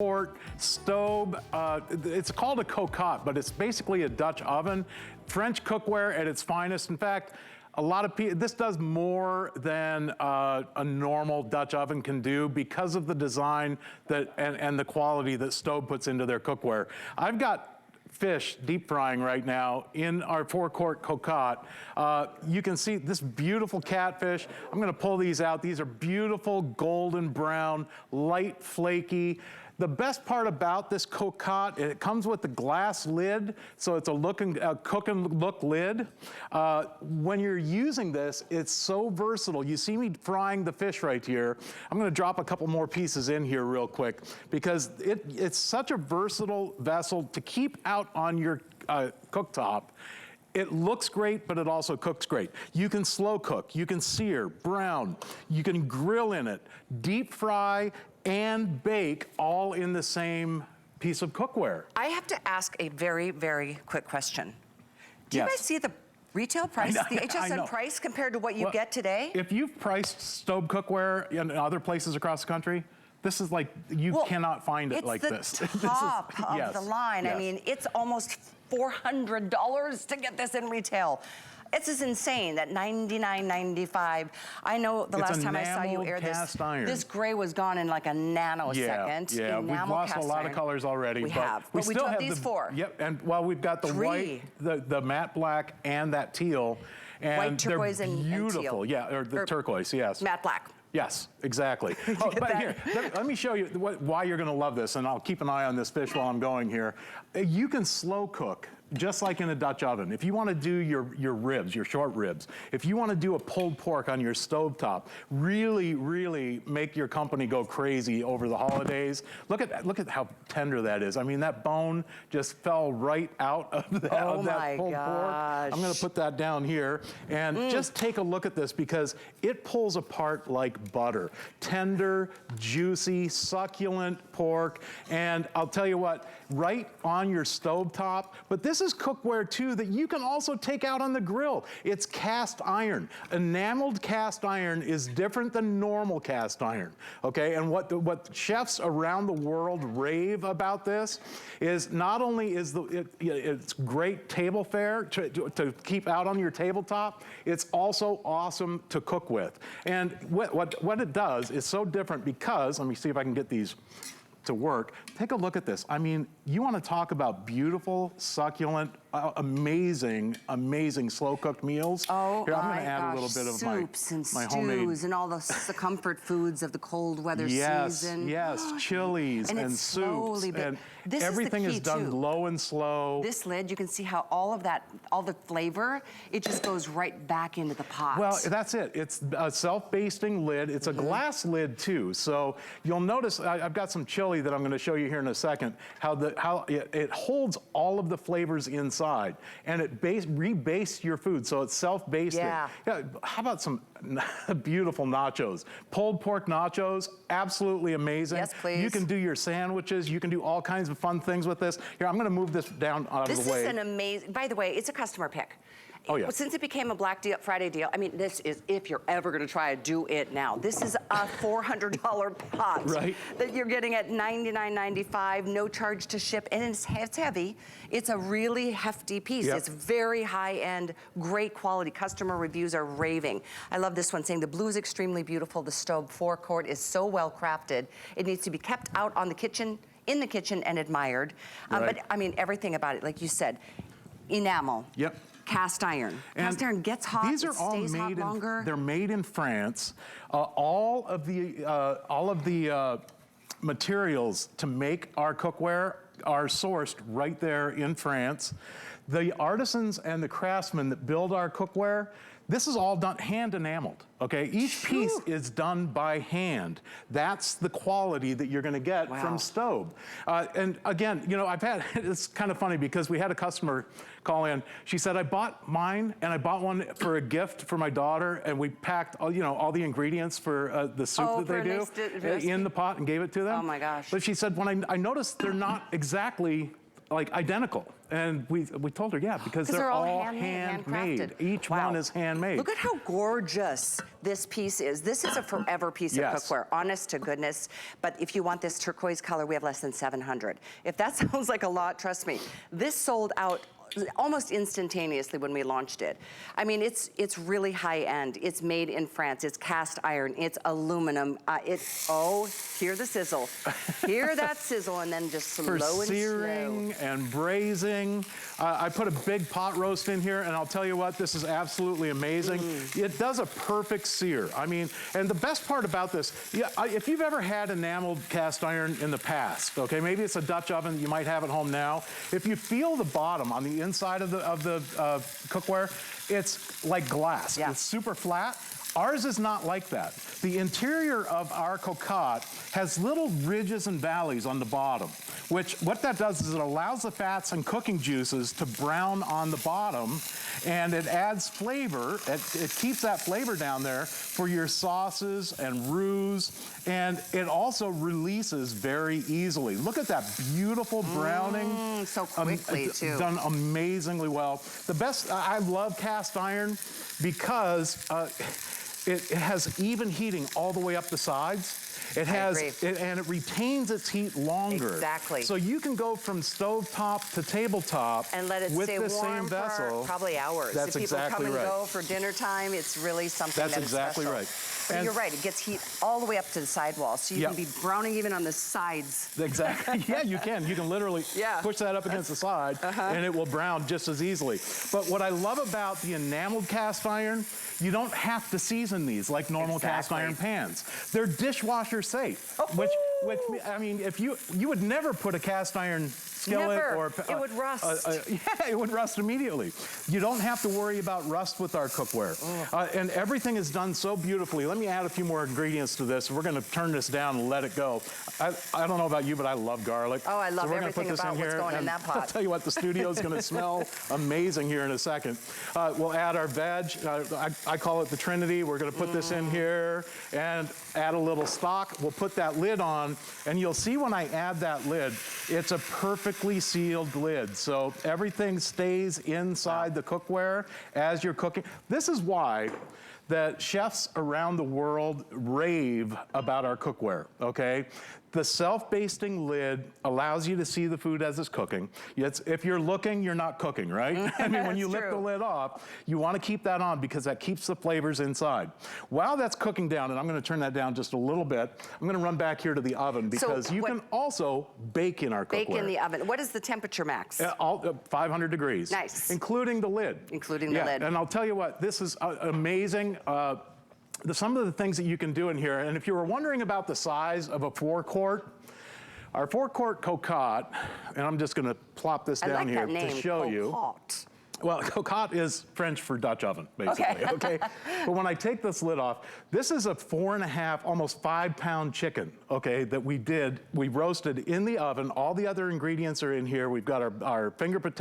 4Quart Staub. It's called a cocotte, but it's basically a Dutch oven. French cookware at its finest. In fact, a lot of people, this does more than a normal Dutch oven can do because of the design that and the quality that Staub puts into their cookware. I've got fish deep frying right now in our 4-quart cocotte. You can see this beautiful catfish. I'm gonna pull these out. These are beautiful golden brown, light flaky. The best part about this cocotte, it comes with the glass lid, so it's a cook and look lid. When you're using this, it's so versatile. You see me frying the fish right here. I'm gonna drop a couple more pieces in here real quick because it's such a versatile vessel to keep out on your cooktop. It looks great, but it also cooks great. You can slow cook, you can sear, brown, you can grill in it, deep fry, and bake all in the same piece of cookware. I have to ask a very, very quick question. Do you guys see the retail price, the HSN price compared to what you get today? If you've priced Staub cookware in other places across the country, this is like, you cannot find it like this. It's the top of the line. Yes. I mean, it's almost $400 to get this in retail. It's just insane that $99.95. I know the last time I saw you air this gray was gone in like a nanosecond. Yeah, we've lost a lot of colors already. We have, but we still have these four. Yep, and well, we've got the white, the matte black, and that teal. And white, turquoise, they're beautiful. and teal. Yeah, or the turquoise, yes. Matte black. Yes, exactly. Oh, but here, let me show you why you're gonna love this, and I'll keep an eye on this fish while I'm going here. You can slow cook, just like in a Dutch oven. If you wanna do your ribs, your short ribs, if you wanna do a pulled pork on your stovetop, really, really make your company go crazy over the holidays. Look at how tender that is. I mean, that bone just fell right out of that pulled pork. I'm gonna put that down here, and just take a look at this because it pulls apart like butter. Tender, juicy, succulent pork, and I'll tell you what, right on your stovetop, but this is cookware too that you can also take out on the grill. It's cast iron. Enameled cast iron is different than normal cast iron, okay? And what chefs around the world rave about this is not only is it's great table fare to keep out on your tabletop, it's also awesome to cook with. And what it does is so different because, let me see if I can get these to work. Take a look at this. I mean, you want to talk about beautiful, succulent, amazing, amazing slow-cooked meals. Oh, here, I'm going to add a little bit of soups and my stews homemade, and all the comfort foods of the cold weather season. Yes, chilies and soups. And everything is done low and slow. This lid, you can see how all of that, all the flavor, it just goes right back into the pot. Well, that's it. It's a self-basting lid. It's a glass lid too. So you'll notice I've got some chili that I'm going to show you here in a second, how it holds all of the flavors inside, and it rebastes your food, so it's self-basting. Yeah, how about some beautiful nachos? Pulled pork nachos, absolutely amazing. Yes, please. You can do your sandwiches, you can do all kinds of fun things with this. Here, I'm going to move this down out of the way. This is an amazing, by the way, it's a customer pick. Oh, yeah. Since it became a Black Friday deal, I mean, this is, if you're ever gonna try it, do it now. This is a $400 pot that you're getting at $99.95, no charge to ship, and it's heavy. It's a really hefty piece. It's very high-end, great quality. Customer reviews are raving. I love this one saying, the blue is extremely beautiful. The Staub 4-quart is so well crafted. It needs to be kept out on the kitchen, in the kitchen, and admired. But I mean, everything about it, like you said, enamel. Cast iron. Cast iron gets hot, these are all stays hot longer. They're made in France. All of the materials to make our cookware are sourced right there in France. The artisans and the craftsmen that build our cookware, this is all done hand enameled, okay? Each piece is done by hand. That's the quality that you're gonna get from Staub. And again, you know, it's kind of funny because we had a customer call in. She said, I bought mine and I bought one for a gift for my daughter, and we packed all the ingredients for the soup that they do in the pot and gave it to them. Oh my gosh. But she said, when I noticed they're not exactly like identical. And we told her, yeah, because they're all handmade. Each one is handmade. Look at how gorgeous this piece is. This is a forever piece of cookware, honest to goodness. But if you want this turquoise color, we have less than 700. If that sounds like a lot, trust me. This sold out almost instantaneously when we launched it. I mean, it's really high end. It's made in France. It's cast iron. It's aluminum. Hear the sizzle. Hear that sizzle, and then just slow and slow. For searing and braising. I put a big pot roast in here, and I'll tell you what, this is absolutely amazing. It does a perfect sear. I mean, and the best part about this, if you've ever had enameled cast iron in the past, okay, maybe it's a Dutch oven that you might have at home now. If you feel the bottom on the inside of the cookware, it's like glass. Yeah. It's super flat. Ours is not like that. The interior of our cocotte has little ridges and valleys on the bottom, which what that does is it allows the fats and cooking juices to brown on the bottom, and it adds flavor. It keeps that flavor down there for your sauces and roux, and it also releases very easily. Look at that beautiful browning. So quickly, too. Done amazingly well. The best, I love cast iron because it has even heating all the way up the sides. It has, and it retains its heat longer. Exactly. So you can go from stovetop to tabletop and let it with stay the warm same vessel. For probably hours. That's if people exactly come and right. go for dinner time, it's really something That's that exactly is special. right. But And you're right, it gets heat all the way up to the sidewall, so you can be browning even on the sides. Exactly. Yeah, you can. You can literally push that up against the side, and it will brown just as easily. But what I love about the enameled cast iron, you don't have to season these like normal cast iron pans. They're dishwasher safe, which I mean, if you would never put a cast iron skillet or it would rust. Yeah, it would rust immediately. You don't have to worry about rust with our cookware. And everything is done so beautifully. Let me add a few more ingredients to this. We're going to turn this down and let it go. I don't know about you, but I love garlic. Oh, I love everything about what's going in that pot. I'll tell you what, the studio is going to smell amazing here in a second. We'll add our veg. I call it the Trinity. We're going to put this in here and add a little stock. We'll put that lid on, and you'll see when I add that lid, it's a perfectly sealed lid. So everything stays inside the cookware as you're cooking. This is why that chefs around the world rave about our cookware, okay? The self-basting lid allows you to see the food as it's cooking. If you're looking, you're not cooking, right? I mean, when you lift the lid off, you want to keep that on because that keeps the flavors inside. While that's cooking down, and I'm going to turn that down just a little bit, I'm going to run back here to the oven because you can also bake in our cookware. Bake in the oven. What is the temperature max? 500 degrees. Nice. Including the lid. Including the lid. And I'll tell you what, this is amazing. Some of the things that you can do in here, and if you were wondering about the size of a 4-quart, our 4-quart cocotte, and I'm just going to plop this down here to show you. Well, cocotte is French for Dutch oven, basically, okay? But when I take this lid off, this is a 4.5, almost 5-pound chicken, okay, that we roasted in the oven. All the other ingredients are in here. We've got our finger potato.